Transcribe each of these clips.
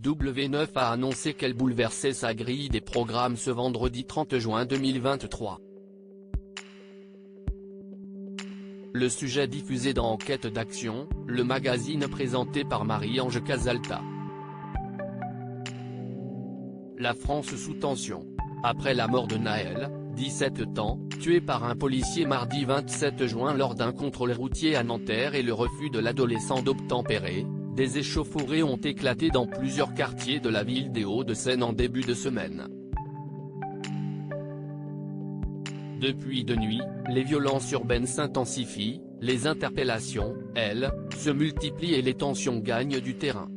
W9 a annoncé qu'elle bouleversait sa grille des programmes ce vendredi 30 juin 2023. Le sujet diffusé dans Enquête d'Action, le magazine présenté par Marie-Ange Casalta. La France sous tension. Après la mort de Naël, 17 ans, tué par un policier mardi 27 juin lors d'un contrôle routier à Nanterre et le refus de l'adolescent d'obtempérer, des échauffourées ont éclaté dans plusieurs quartiers de la ville des Hauts-de-Seine en début de semaine. Depuis de nuit, les violences urbaines s'intensifient, les interpellations, elles, se multiplient et les tensions gagnent du terrain.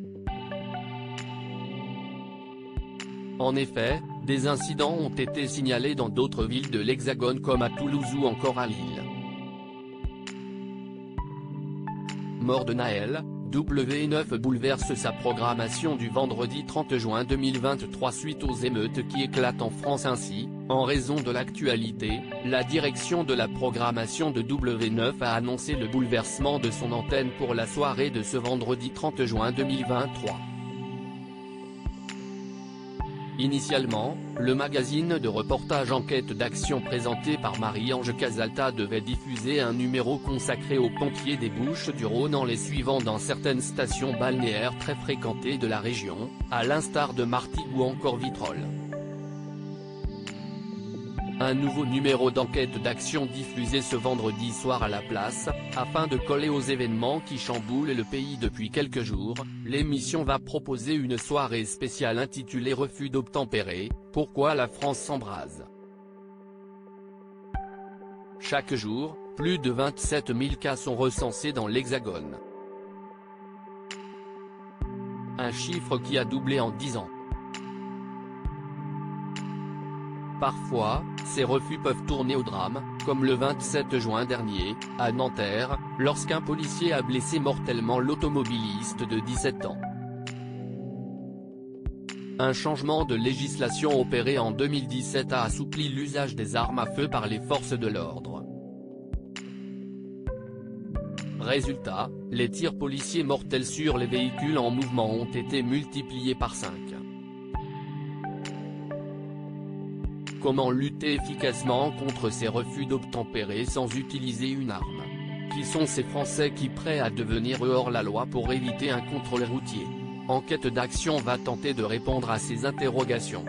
En effet, des incidents ont été signalés dans d'autres villes de l'Hexagone comme à Toulouse ou encore à Lille. Mort de Naël, W9 bouleverse sa programmation du vendredi 30 juin 2023 suite aux émeutes qui éclatent en France. Ainsi, en raison de l'actualité, la direction de la programmation de W9 a annoncé le bouleversement de son antenne pour la soirée de ce vendredi 30 juin 2023. Initialement, le magazine de reportage Enquête d'Action présenté par Marie-Ange Casalta devait diffuser un numéro consacré aux pompiers des Bouches-du-Rhône en les suivant dans certaines stations balnéaires très fréquentées de la région, à l'instar de Martigues ou encore Vitrolles. Un nouveau numéro d'Enquête d'Action diffusé ce vendredi soir à la place, afin de coller aux événements qui chamboulent le pays depuis quelques jours, l'émission va proposer une soirée spéciale intitulée Refus d'obtempérer, pourquoi la France s'embrase. Chaque jour, plus de 27 000 cas sont recensés dans l'Hexagone. Un chiffre qui a doublé en 10 ans. Parfois, ces refus peuvent tourner au drame, comme le 27 juin dernier, à Nanterre, lorsqu'un policier a blessé mortellement l'automobiliste de 17 ans. Un changement de législation opéré en 2017 a assoupli l'usage des armes à feu par les forces de l'ordre. Résultat, les tirs policiers mortels sur les véhicules en mouvement ont été multipliés par 5. Comment lutter efficacement contre ces refus d'obtempérer sans utiliser une arme? Qui sont ces Français qui prêts à devenir hors-la-loi pour éviter un contrôle routier? Enquête d'Action va tenter de répondre à ces interrogations.